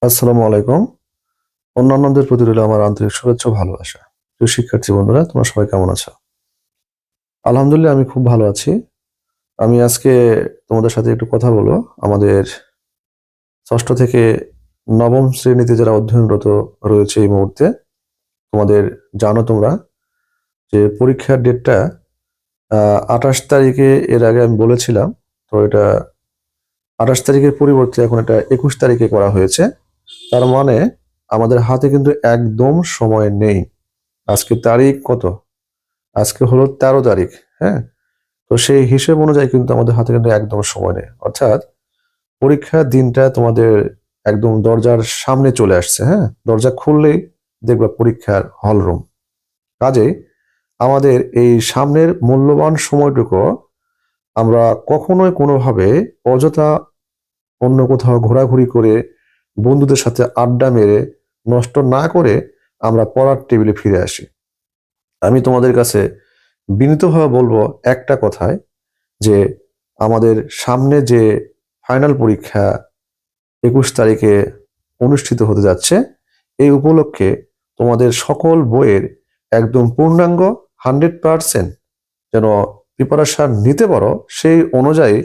আসসালামু আলাইকুম। অন্যান্যদের প্রতি রইল আমার আন্তরিক শুভেচ্ছা ও ভালোবাসা। প্রিয় শিক্ষার্থী বন্ধুরা, তোমরা সবাই কেমন আছো? আলহামদুলিল্লাহ, আমি খুব ভালো আছি। আমি আজকে তোমাদের সাথে একটু কথা বলবো আমাদের ষষ্ঠ থেকে নবম শ্রেণীতে যারা অধ্যয়নরত রয়েছে এই মুহূর্তে। তোমাদের জানো তোমরা যে পরীক্ষার ডেটটা 28 তারিখে এর আগে আমি বলেছিলাম। তো এটা 28 তারিখের পরিবর্তে এখন এটা 21 তারিখে করা হয়েছে। তার মানে আমাদের হাতে কিন্তু একদম সময় নেই। আজকে তারিখ কত? আজকে হলো 13 তারিখ। হ্যাঁ, তো সেই হিসেব অনুযায়ী কিন্তু আমাদের হাতে কিন্তু একদম সময় নেই, অর্থাৎ পরীক্ষার দিনটা তোমাদের একদম দরজার সামনে চলে আসছে। হ্যাঁ, দরজা খুললেই দেখবা পরীক্ষার হল রুম। কাজেই আমাদের এই সামনের মূল্যবান সময়টুকু আমরা কখনোই কোনোভাবে অযথা অন্য কোথাও ঘোরাঘুরি করে বন্ধুদের সাথে আড্ডা মেরে নষ্ট না করে আমরা পড়ার টেবিলে ফিরে আসি। আমি তোমাদের কাছে বিনীতভাবে বলবো একটা কথায়, যে আমাদের সামনে যে ফাইনাল পরীক্ষা 21 তারিখে অনুষ্ঠিত হতে যাচ্ছে, এই উপলক্ষে তোমাদের সকল বইয়ের একদম পূর্ণাঙ্গ 100% যেন প্রিপারেশন নিতে পারো, সেই অনুযায়ী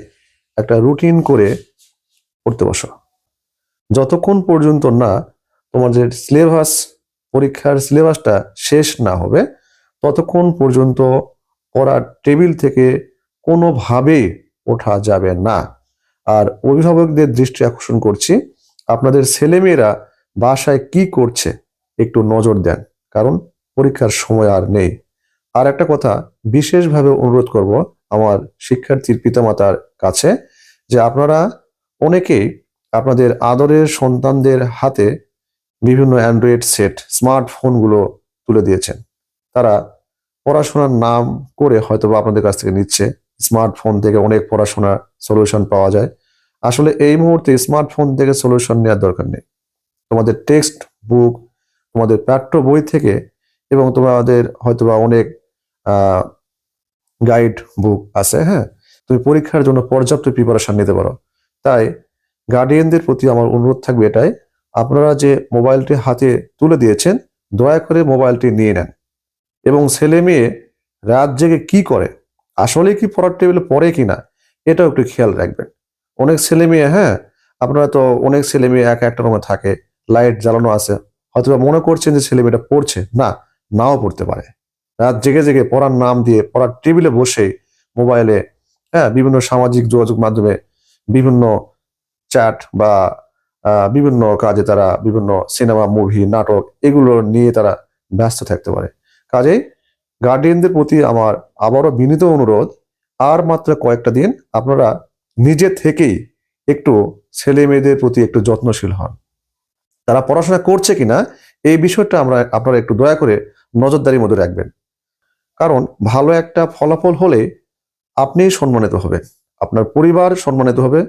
একটা রুটিন করে পড়তে বসো। যতক্ষণ পর্যন্ত না তোমাদের সিলেবাস, পরীক্ষার সিলেবাসটা শেষ না হবে, ততক্ষণ পর্যন্ত পড়ার টেবিল থেকে কোনোভাবেই ওঠা যাবে না। আর অভিভাবকদের দৃষ্টি আকর্ষণ করছি, আপনাদের ছেলেমেয়েরা বাসায় কি করছে একটু নজর দেন, কারণ পরীক্ষার সময় আর নেই। আর একটা কথা বিশেষভাবে অনুরোধ করব আমার শিক্ষার্থীর পিতামাতার কাছে, যে আপনারা অনেকেই আপনাদের আদরের সন্তানদের হাতে বিভিন্ন অ্যান্ড্রয়েড সেট, স্মার্টফোনগুলো তুলে দিয়েছেন। তারা পড়াশোনার নাম করে হয়তোবা আপনাদের কাছ থেকে নিচ্ছে। স্মার্টফোন থেকে অনেক পড়াশোনার সলিউশন পাওয়া যায়। আসলে এই মুহূর্তে স্মার্টফোন থেকে সলিউশন নেওয়ার দরকার নেই। তোমাদের টেক্সট বুক, তোমাদের পাঠ্য বই থেকে, এবং তোমাদের হয়তোবা অনেক গাইড বুক আছে। হ্যাঁ, তুমি পরীক্ষার জন্য পর্যাপ্ত প্রিপারেশন নিতে পারো। তাই গার্ডিয়ানদের প্রতি আমার অনুরোধ থাকবে এটাই, আপনারা যে মোবাইলটি হাতে তুলে দিয়েছেন, দয়া করে মোবাইলটি নিয়ে নেন। এবং ছেলে মেয়ে রাত জেগে কি করে, আসলে কি পড়ার টেবিলে পড়ে কিনা, এটাও একটু খেয়াল রাখবেন। অনেক ছেলে মেয়ে, হ্যাঁ, আপনারা তো অনেক ছেলে মেয়ে একা একটা রুমে থাকে, লাইট জ্বালানো আছে, হয়তো মনে করছেন যে ছেলে মেয়েটা পড়ছে, না, নাও পড়তে পারে। রাত জেগে জেগে পড়ার নাম দিয়ে পড়ার টেবিলে বসে মোবাইলে, হ্যাঁ, বিভিন্ন সামাজিক যোগাযোগ মাধ্যমে বিভিন্ন চ্যাট বা বিভিন্ন কাজে তারা বিভিন্ন সিনেমা, মুভি, নাটক এগুলো নিয়ে তারা ব্যস্ত থাকতে পারে। কাজেই গার্ডিয়ানদের প্রতি আমার আবারও বিনীত অনুরোধ, আর মাত্র কয়েকটা দিন আপনারা নিজে থেকেই একটু ছেলে মেয়েদের প্রতি একটু যত্নশীল হন। তারা পড়াশোনা করছে কিনা এই বিষয়টা আপনারা একটু দয়া করে নজরদারির মধ্যে রাখবেন। কারণ ভালো একটা ফলাফল হলে আপনি সম্মানিত হবেন, আপনার পরিবার সম্মানিত হবে,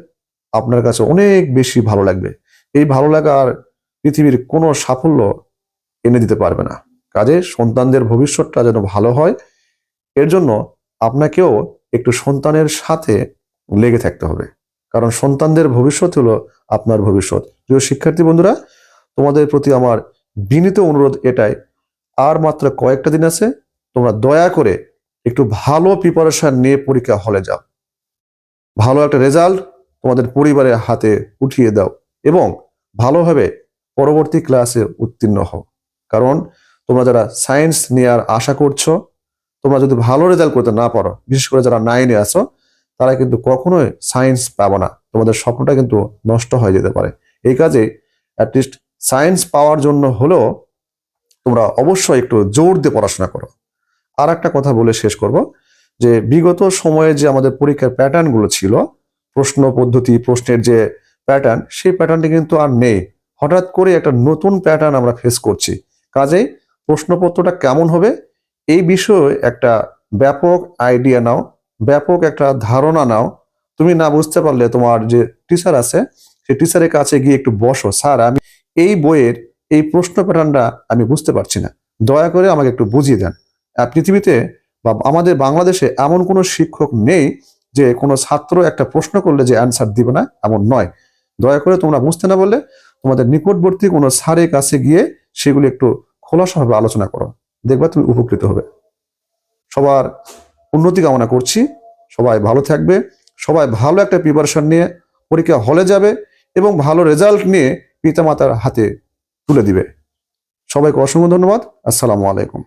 আপনার কাছে অনেক বেশি ভালো লাগবে। এই ভালো লাগা আর পৃথিবীর কোনো সাফল্য এনে দিতে পারবে না। কাজে সন্তানদের ভবিষ্যৎটা যেন ভালো হয়, এর জন্য আপনাকেও একটু সন্তানের সাথে লেগে থাকতে হবে। কারণ সন্তানদের ভবিষ্যৎ হলো আপনার ভবিষ্যৎ। প্রিয় শিক্ষার্থী বন্ধুরা, তোমাদের প্রতি আমার বিনীত অনুরোধ এটাই, আর মাত্র কয়েকটা দিন আছে, তোমরা দয়া করে একটু ভালো প্রিপারেশন নিয়ে পরীক্ষা হলে যাও, ভালো একটা রেজাল্ট তোমাদের পরিবারের হাতে উঠিয়ে দাও, এবং ভালোভাবে পরবর্তী ক্লাসে উত্তীর্ণ হও। কারণ তোমরা যারা সায়েন্স নেওয়ার আশা করছো, তোমরা যদি ভালো রেজাল্ট করতে না পারো, বিশেষ করে যারা 9-এ আছো, তারা কিন্তু কখনোই সায়েন্স পাবো না, তোমাদের স্বপ্নটা কিন্তু নষ্ট হয়ে যেতে পারে। এই কাজে অ্যাটলিস্ট সায়েন্স পাওয়ার জন্য হলেও তোমরা অবশ্যই একটু জোর দিয়ে পড়াশোনা করো। আর একটা কথা বলে শেষ করব, যে বিগত সময়ে যে আমাদের পরীক্ষার প্যাটার্ন গুলো ছিল, প্রশ্ন পদ্ধতি, প্রশ্নের যে প্যাটার্ন, সেই প্যাটার্নটি কিন্তু আর নেই। হঠাৎ করে একটা নতুন প্যাটার্ন আমরা ফেস করছি। কাজেই প্রশ্নপত্রটা কেমন হবে এই বিষয়ে একটা ব্যাপক আইডিয়া নাও, ব্যাপক একটা ধারণা নাও। তুমি না বুঝতে পারলে তোমার যে টিচার আছে, সেই টিচারের কাছে গিয়ে একটু বসো, স্যার আমি এই বইয়ের এই প্রশ্ন প্যাটার্নটা আমি বুঝতে পারছি না, দয়া করে আমাকে একটু বুঝিয়ে দেন। পৃথিবীতে বা আমাদের বাংলাদেশে এমন কোনো শিক্ষক নেই যে কোনো ছাত্র একটা প্রশ্ন করলে যে অ্যান্সার দিবে না, এমন নয়। দয়া করে তোমরা বুঝতে না বললে তোমাদের নিকটবর্তী কোনো স্যারের কাছে গিয়ে সেগুলি একটু খোলাসাভাবে আলোচনা করো, দেখবা তুমি উপকৃত হবে। সবার উন্নতি কামনা করছি। সবাই ভালো থাকবে, সবাই ভালো একটা প্রিপারেশন নিয়ে পরীক্ষা হলে যাবে এবং ভালো রেজাল্ট নিয়ে পিতামাতার হাতে তুলে দিবে। সবাইকে অসংখ্য ধন্যবাদ। আসসালামু আলাইকুম।